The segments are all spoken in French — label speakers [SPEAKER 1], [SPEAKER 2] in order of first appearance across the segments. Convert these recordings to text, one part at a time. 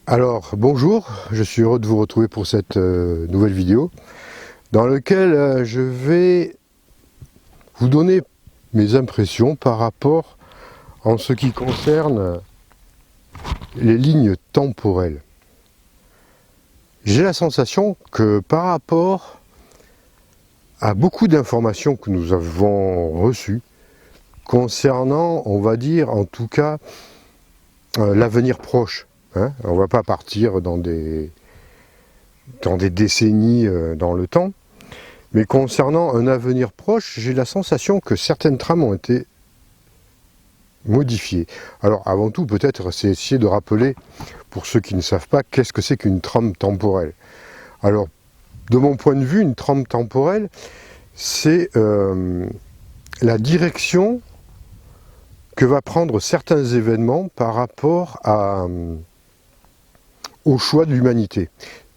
[SPEAKER 1] Alors, bonjour, je suis heureux de vous retrouver pour cette nouvelle vidéo dans laquelle je vais vous donner mes impressions par rapport en ce qui concerne les lignes temporelles. J'ai la sensation que par rapport à beaucoup d'informations que nous avons reçues concernant, on va dire en tout cas, l'avenir proche, hein, on ne va pas partir dans des décennies dans le temps, mais concernant un avenir proche, j'ai la sensation que certaines trames ont été modifiées. Alors avant tout, peut-être, c'est essayer de rappeler, pour ceux qui ne savent pas, qu'est-ce que c'est qu'une trame temporelle. Alors, de mon point de vue, une trame temporelle, c'est la direction que va prendre certains événements par rapport au choix de l'humanité.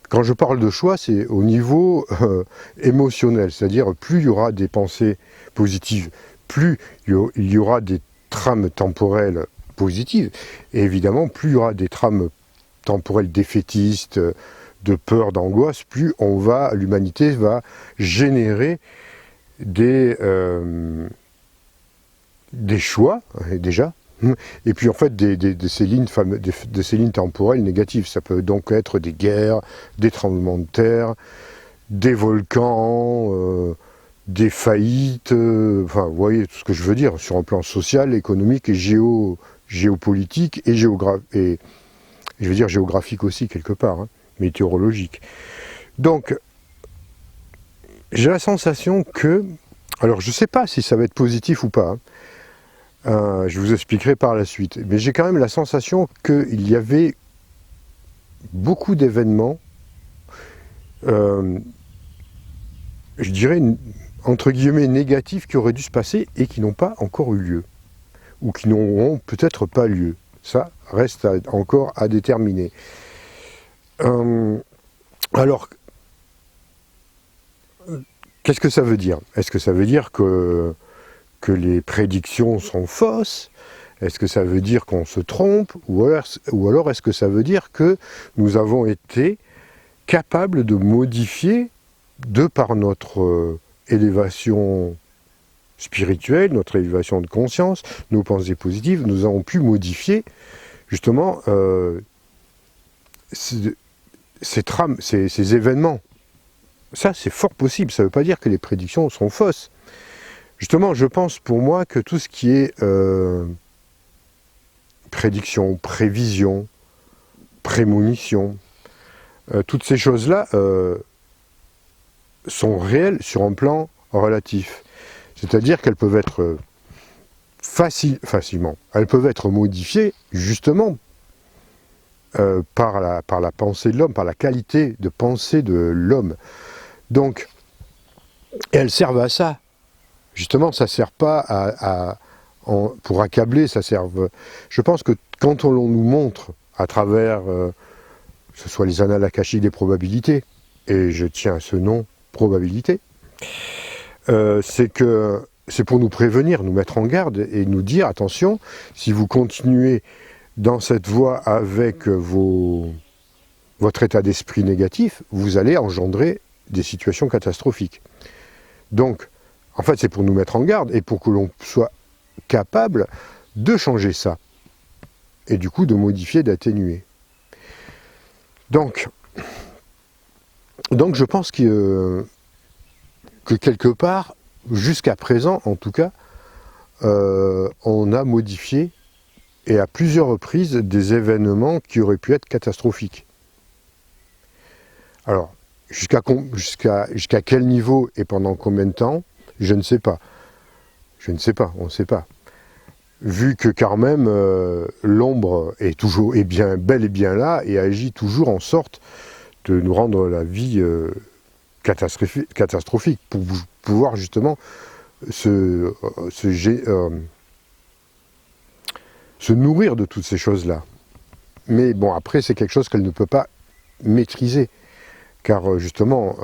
[SPEAKER 1] Quand je parle de choix, c'est au niveau émotionnel, c'est-à-dire plus il y aura des pensées positives, plus il y aura des trames temporelles positives, et évidemment plus il y aura des trames temporelles défaitistes, de peur, d'angoisse, plus l'humanité va générer des choix, déjà, et puis en fait de ces lignes temporelles négatives. Ça peut donc être des guerres, des tremblements de terre, des volcans, des faillites, enfin vous voyez tout ce que je veux dire, sur un plan social, économique et géopolitique et je veux dire géographique aussi quelque part, hein, météorologique. Donc j'ai la sensation que, alors je ne sais pas si ça va être positif ou pas, hein, je vous expliquerai par la suite. Mais j'ai quand même la sensation qu'il y avait beaucoup d'événements, je dirais, entre guillemets, négatifs qui auraient dû se passer et qui n'ont pas encore eu lieu. Ou qui n'auront peut-être pas lieu. Ça reste encore à déterminer. Alors, qu'est-ce que ça veut dire? Est-ce que ça veut dire que les prédictions sont fausses? Est-ce que ça veut dire qu'on se trompe? Ou alors est-ce que ça veut dire que nous avons été capables de modifier, de par notre élévation spirituelle, notre élévation de conscience, nos pensées positives, nous avons pu modifier justement ces trames, ces événements. Ça, c'est fort possible. Ça ne veut pas dire que les prédictions sont fausses. Justement, je pense pour moi que tout ce qui est prédiction, prévision, prémonition, toutes ces choses-là sont réelles sur un plan relatif. C'est-à-dire qu'elles peuvent être facilement, elles peuvent être modifiées justement par la pensée de l'homme, par la qualité de pensée de l'homme. Donc, et elles servent à ça. Justement, ça ne sert pas pour accabler, ça sert. Je pense que quand on nous montre à travers, que ce soit les annales akashiques des probabilités, et je tiens à ce nom, probabilité, c'est pour nous prévenir, nous mettre en garde et nous dire, attention, si vous continuez dans cette voie avec votre état d'esprit négatif, vous allez engendrer des situations catastrophiques. Donc, en fait, c'est pour nous mettre en garde et pour que l'on soit capable de changer ça. Et du coup, de modifier, d'atténuer. Donc je pense que quelque part, jusqu'à présent, en tout cas, on a modifié, et à plusieurs reprises, des événements qui auraient pu être catastrophiques. Alors, jusqu'à quel niveau et pendant combien de temps, je ne sais pas. Je ne sais pas, on ne sait pas. Vu que quand même, l'ombre est bel et bien là, et agit toujours en sorte de nous rendre la vie catastrophique, pour pouvoir justement se nourrir de toutes ces choses-là. Mais bon, après, c'est quelque chose qu'elle ne peut pas maîtriser. Car justement,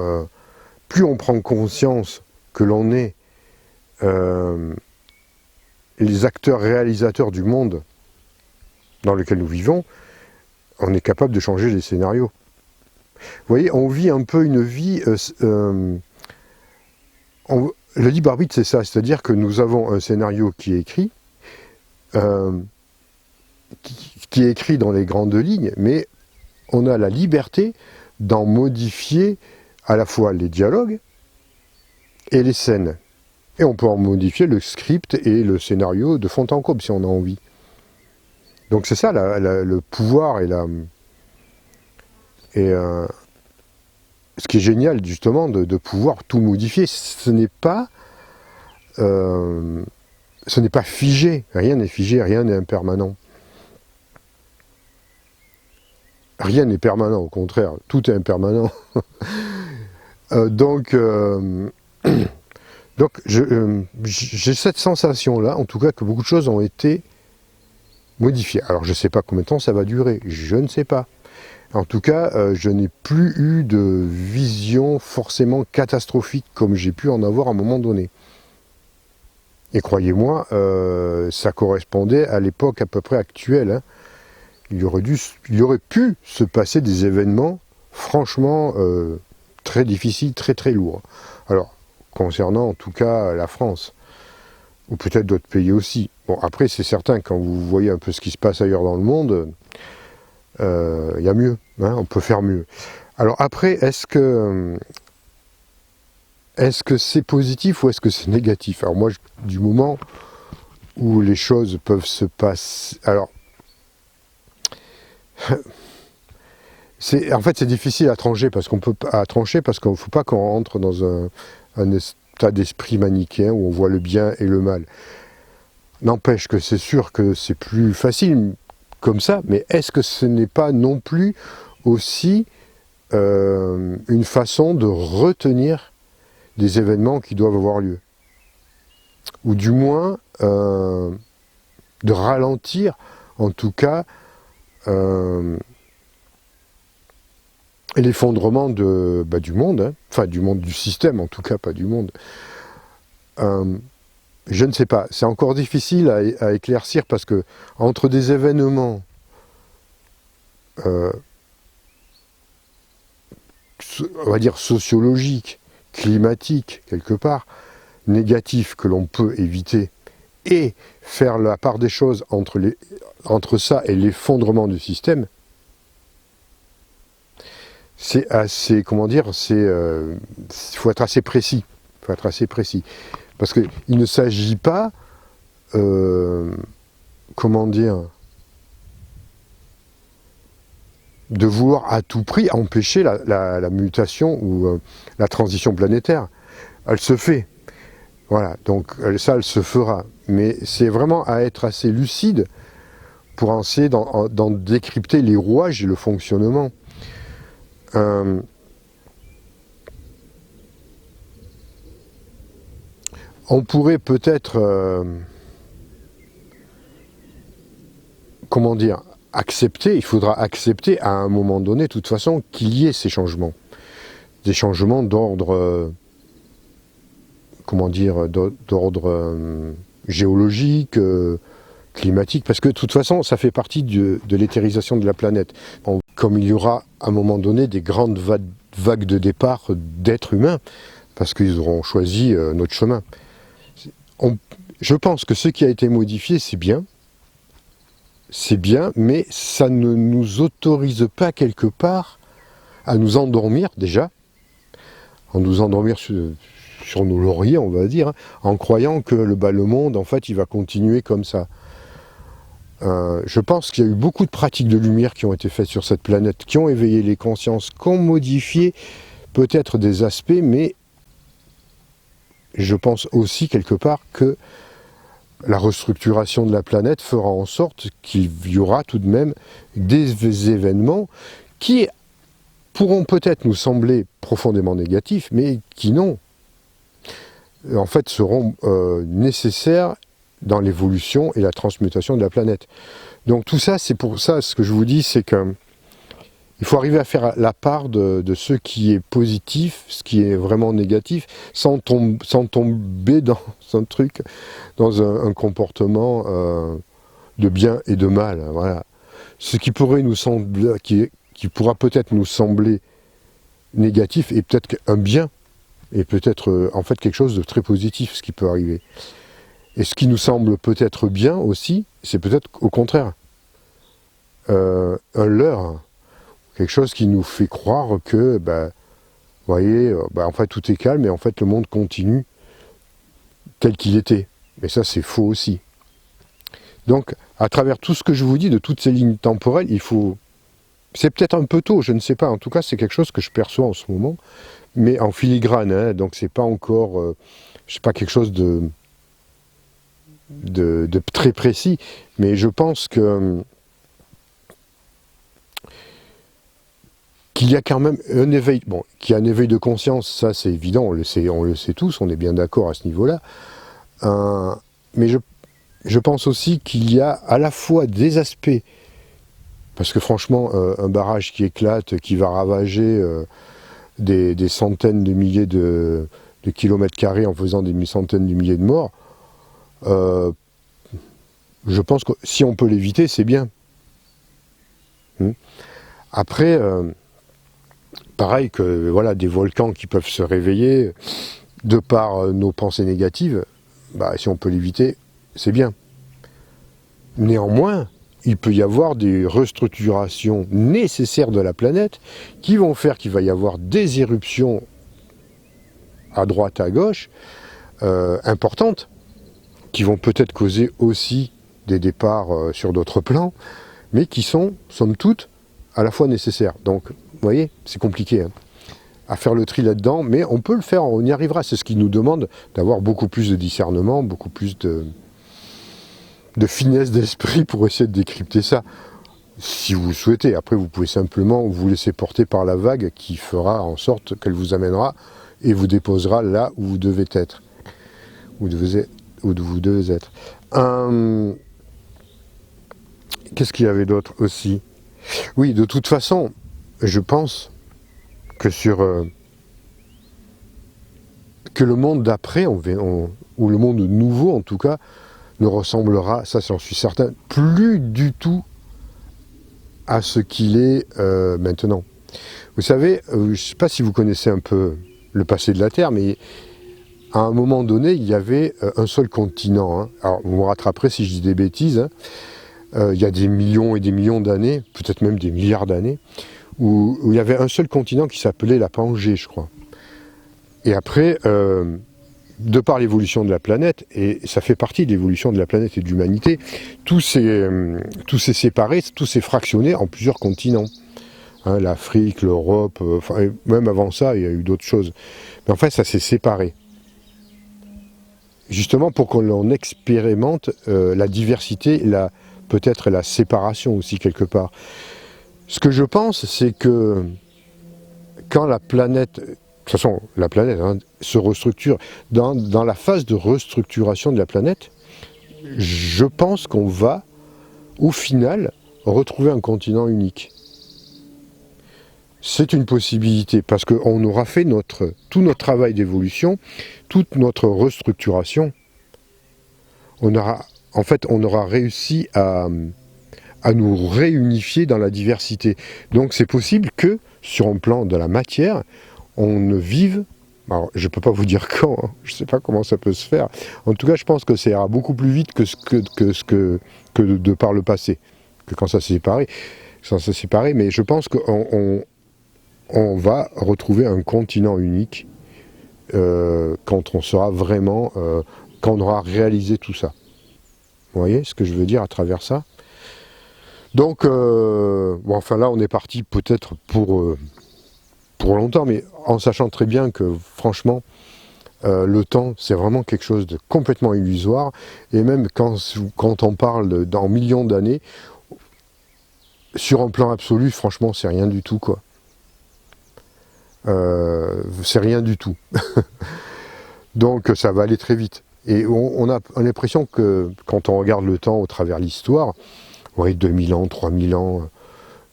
[SPEAKER 1] plus on prend conscience que l'on est les acteurs réalisateurs du monde dans lequel nous vivons, on est capable de changer les scénarios. Vous voyez, on vit un peu une vie... le libre arbitre, c'est ça, c'est-à-dire que nous avons un scénario qui est écrit, qui est écrit dans les grandes lignes, mais on a la liberté d'en modifier à la fois les dialogues et les scènes. Et on peut en modifier le script et le scénario de fond en comble si on a envie. Donc c'est ça le pouvoir et ce qui est génial justement de pouvoir tout modifier. Ce n'est pas figé, rien n'est figé, rien n'est impermanent. Rien n'est permanent, au contraire, tout est impermanent. Donc j'ai cette sensation-là, en tout cas, que beaucoup de choses ont été modifiées. Alors je ne sais pas combien de temps ça va durer, je ne sais pas. En tout cas, je n'ai plus eu de vision forcément catastrophique comme j'ai pu en avoir à un moment donné. Et croyez-moi, ça correspondait à l'époque à peu près actuelle. Hein. Il y aurait pu se passer des événements franchement très difficiles, très très lourds. Alors, concernant en tout cas la France, ou peut-être d'autres pays aussi. Bon, après, c'est certain, quand vous voyez un peu ce qui se passe ailleurs dans le monde, il y a mieux, hein, on peut faire mieux. Alors après, est-ce que c'est positif ou est-ce que c'est négatif? Alors moi, du moment où les choses peuvent se passer... Alors, en fait, c'est difficile à trancher parce qu'il ne faut pas qu'on rentre dans un état d'esprit manichéen où on voit le bien et le mal. N'empêche que c'est sûr que c'est plus facile comme ça, mais est-ce que ce n'est pas non plus aussi une façon de retenir des événements qui doivent avoir lieu? Ou du moins de ralentir, en tout cas, l'effondrement du monde, hein, enfin du monde du système en tout cas, pas du monde. Je ne sais pas, c'est encore difficile à éclaircir parce que entre des événements on va dire sociologiques, climatiques quelque part, négatifs que l'on peut éviter, et faire la part des choses entre ça et l'effondrement du système, c'est assez, comment dire, il faut être assez précis. Il faut être assez précis. Parce qu'il ne s'agit pas, comment dire, de vouloir à tout prix empêcher la mutation ou la transition planétaire. Elle se fait. Voilà, donc ça, elle se fera. Mais c'est vraiment à être assez lucide pour essayer d'en décrypter les rouages et le fonctionnement. On pourrait peut-être, comment dire, accepter, il faudra accepter à un moment donné, de toute façon, qu'il y ait ces changements. Des changements d'ordre, comment dire, d'ordre géologique, climatique, parce que de toute façon, ça fait partie de l'éthérisation de la planète. Comme il y aura à un moment donné des grandes vagues de départ d'êtres humains, parce qu'ils auront choisi notre chemin. Je pense que ce qui a été modifié, c'est bien, mais ça ne nous autorise pas quelque part à nous endormir déjà, à nous endormir sur nos lauriers, on va dire, hein, en croyant que le monde, en fait, il va continuer comme ça. Je pense qu'il y a eu beaucoup de pratiques de lumière qui ont été faites sur cette planète, qui ont éveillé les consciences, qui ont modifié peut-être des aspects, mais je pense aussi quelque part que la restructuration de la planète fera en sorte qu'il y aura tout de même des événements qui pourront peut-être nous sembler profondément négatifs, mais qui non, en fait, seront nécessaires dans l'évolution et la transmutation de la planète. Donc tout ça, c'est pour ça, ce que je vous dis, c'est que il faut arriver à faire la part de ce qui est positif, ce qui est vraiment négatif, sans tomber dans un truc, dans un comportement de bien et de mal. Voilà. ce qui pourrait nous sembler, qui pourra peut-être nous sembler négatif est peut-être un bien, et peut-être en fait quelque chose de très positif, ce qui peut arriver. Et ce qui nous semble peut-être bien aussi, c'est peut-être au contraire un leurre, quelque chose qui nous fait croire que, vous voyez, en fait tout est calme et en fait le monde continue tel qu'il était. Mais ça c'est faux aussi. Donc à travers tout ce que je vous dis, de toutes ces lignes temporelles, il faut... C'est peut-être un peu tôt, je ne sais pas, en tout cas c'est quelque chose que je perçois en ce moment, mais en filigrane, hein, donc c'est pas encore, je sais pas, quelque chose de très précis, mais je pense que qu'il y a quand même un éveil, bon, qu'il y a un éveil de conscience, ça c'est évident, on le sait tous, on est bien d'accord à ce niveau-là, mais je pense aussi qu'il y a à la fois des aspects, parce que franchement, un barrage qui éclate, qui va ravager des centaines de milliers de kilomètres carrés en faisant des centaines de milliers de morts, je pense que si on peut l'éviter, c'est bien. Après, pareil que voilà, des volcans qui peuvent se réveiller de par nos pensées négatives, si on peut l'éviter, c'est bien. Néanmoins, il peut y avoir des restructurations nécessaires de la planète qui vont faire qu'il va y avoir des éruptions à droite, à gauche, importantes, qui vont peut-être causer aussi des départs sur d'autres plans, mais qui sont, somme toute, à la fois nécessaires. Donc, vous voyez, c'est compliqué à faire le tri là-dedans, mais on peut le faire, on y arrivera. C'est ce qui nous demande d'avoir beaucoup plus de discernement, beaucoup plus de finesse d'esprit pour essayer de décrypter ça, si vous le souhaitez. Après, vous pouvez simplement vous laisser porter par la vague qui fera en sorte qu'elle vous amènera et vous déposera là où vous devez être. Où vous devez être. Qu'est-ce qu'il y avait d'autre aussi? Oui, de toute façon, je pense que que le monde d'après, ou le monde nouveau en tout cas, ne ressemblera, ça j'en suis certain, plus du tout à ce qu'il est maintenant. Vous savez, je ne sais pas si vous connaissez un peu le passé de la Terre, mais à un moment donné, il y avait un seul continent. Hein. Alors, vous me rattraperez si je dis des bêtises. Hein. Il y a des millions et des millions d'années, peut-être même des milliards d'années, où il y avait un seul continent qui s'appelait la Pangée, je crois. Et après, de par l'évolution de la planète, et ça fait partie de l'évolution de la planète et de l'humanité, tout s'est séparé, tout s'est fractionné en plusieurs continents. Hein, l'Afrique, l'Europe, même avant ça, il y a eu d'autres choses. Mais en fait, ça s'est séparé. Justement pour qu'on expérimente la diversité, peut-être la séparation aussi quelque part. Ce que je pense, c'est que quand la planète, de toute façon la planète se restructure, dans la phase de restructuration de la planète, je pense qu'on va, au final, retrouver un continent unique. C'est une possibilité, parce qu'on aura fait tout notre travail d'évolution, toute notre restructuration. On aura réussi à nous réunifier dans la diversité. Donc c'est possible que, sur un plan de la matière, on ne vive... Alors, je ne peux pas vous dire quand, hein, je ne sais pas comment ça peut se faire. En tout cas, je pense que ça ira beaucoup plus vite que de par le passé, que quand ça s'est séparé. Mais je pense qu'on va retrouver un continent unique quand on sera vraiment... quand on aura réalisé tout ça. Vous voyez ce que je veux dire à travers ça? Donc, enfin là, on est parti peut-être pour longtemps, mais en sachant très bien que, franchement, le temps, c'est vraiment quelque chose de complètement illusoire, et même quand on parle dans millions d'années, sur un plan absolu, franchement, c'est rien du tout, quoi. C'est rien du tout. Donc, ça va aller très vite. Et on a l'impression que, quand on regarde le temps au travers de l'histoire, oui, 2000 ans, 3000 ans,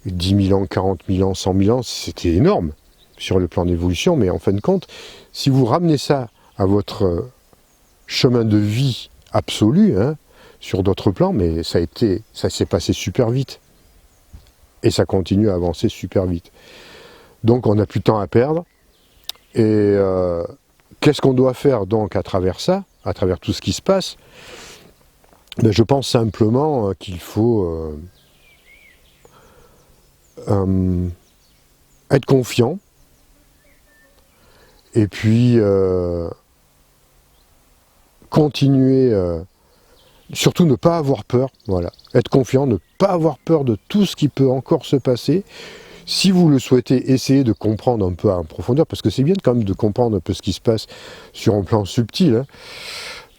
[SPEAKER 1] 10 000 ans, 40 000 ans, 100 000 ans, c'était énorme sur le plan d'évolution, mais en fin de compte, si vous ramenez ça à votre chemin de vie absolu, hein, sur d'autres plans, mais ça s'est passé super vite. et ça continue à avancer super vite. Donc on n'a plus de temps à perdre, et qu'est-ce qu'on doit faire donc à travers ça, à travers tout ce qui se passe? Ben, je pense simplement qu'il faut être confiant, et puis continuer, surtout ne pas avoir peur, voilà, être confiant, ne pas avoir peur de tout ce qui peut encore se passer. Si vous le souhaitez, essayez de comprendre un peu en profondeur, parce que c'est bien quand même de comprendre un peu ce qui se passe sur un plan subtil, hein,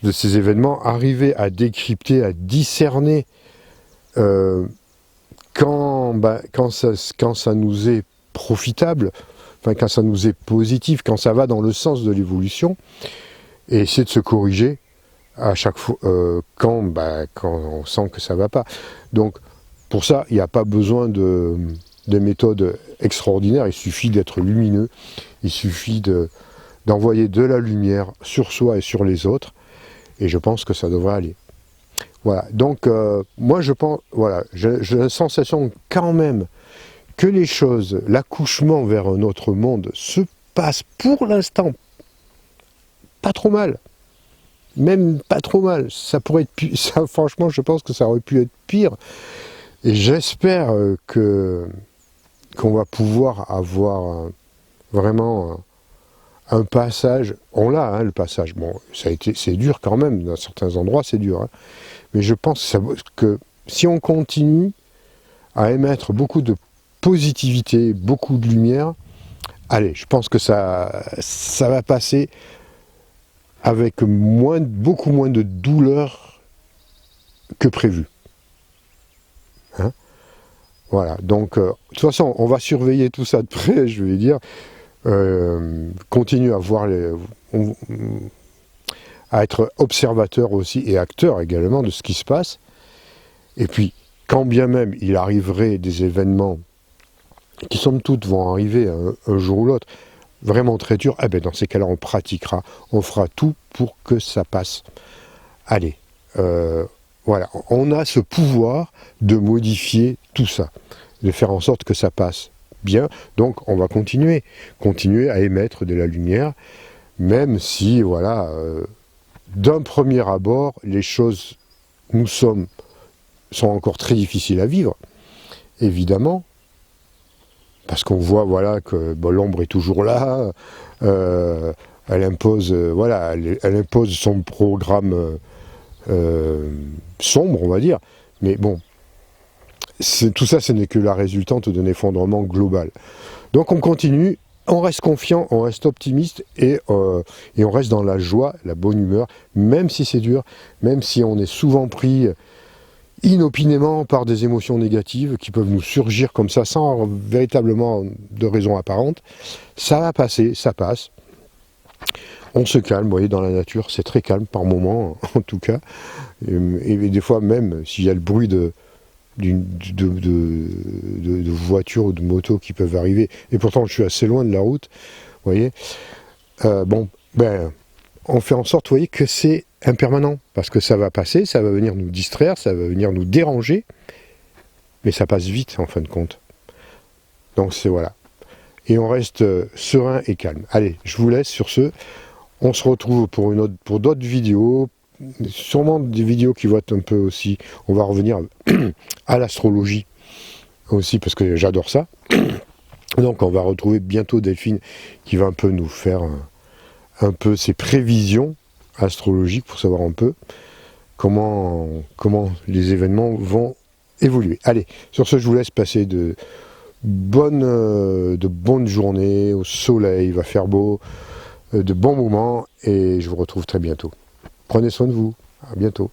[SPEAKER 1] de ces événements, arriver à décrypter, à discerner quand ça nous est profitable, enfin quand ça nous est positif, quand ça va dans le sens de l'évolution, et essayer de se corriger à chaque fois quand on sent que ça ne va pas. Donc pour ça, il n'y a pas besoin de méthodes extraordinaires, il suffit d'être lumineux, il suffit d'envoyer de la lumière sur soi et sur les autres, et je pense que ça devrait aller. Voilà, donc moi je pense, voilà, j'ai la sensation quand même que les choses, l'accouchement vers un autre monde se passe pour l'instant pas trop mal. Même pas trop mal. Ça pourrait être ça, franchement, je pense que ça aurait pu être pire. Et j'espère qu'on va pouvoir avoir vraiment un passage. On l'a, hein, le passage. Bon, c'est dur quand même. Dans certains endroits, c'est dur. Hein. Mais je pense que si on continue à émettre beaucoup de positivité, beaucoup de lumière, allez, je pense que ça va passer avec beaucoup moins de douleur que prévu. Hein, voilà, donc de toute façon, on va surveiller tout ça de près, je vais dire, continuer à voir à être observateur aussi et acteur également de ce qui se passe. Et puis, quand bien même il arriverait des événements qui somme toute vont arriver un jour ou l'autre, vraiment très durs, eh bien dans ces cas-là on pratiquera, on fera tout pour que ça passe. Allez, voilà, on a ce pouvoir de modifier tout ça, de faire en sorte que ça passe bien, donc on va continuer à émettre de la lumière, même si, voilà, d'un premier abord, les choses sont encore très difficiles à vivre, évidemment, parce qu'on voit, voilà, que l'ombre est toujours là, elle impose, voilà, elle impose son programme sombre, on va dire, mais bon, tout ça, ce n'est que la résultante d'un effondrement global. Donc on continue, on reste confiant, on reste optimiste, et on reste dans la joie, la bonne humeur, même si c'est dur, même si on est souvent pris inopinément par des émotions négatives qui peuvent nous surgir comme ça sans véritablement de raison apparente. Ça va passer, ça passe. On se calme, vous voyez, dans la nature, c'est très calme par moments, en tout cas. Et des fois même, s'il y a le bruit de voitures ou de motos qui peuvent arriver, et pourtant je suis assez loin de la route, vous voyez, on fait en sorte, vous voyez, que c'est impermanent, parce que ça va passer, ça va venir nous distraire, ça va venir nous déranger, mais ça passe vite en fin de compte. Donc c'est voilà. Et on reste serein et calme. Allez, je vous laisse sur ce. On se retrouve pour d'autres vidéos, sûrement des vidéos qui vont être un peu aussi, on va revenir à l'astrologie aussi, parce que j'adore ça. Donc on va retrouver bientôt Delphine qui va un peu nous faire un peu ses prévisions astrologiques pour savoir un peu comment les événements vont évoluer. Allez, sur ce, je vous laisse passer de bonnes journées au soleil, il va faire beau, de bons moments, et je vous retrouve très bientôt. Prenez soin de vous, à bientôt.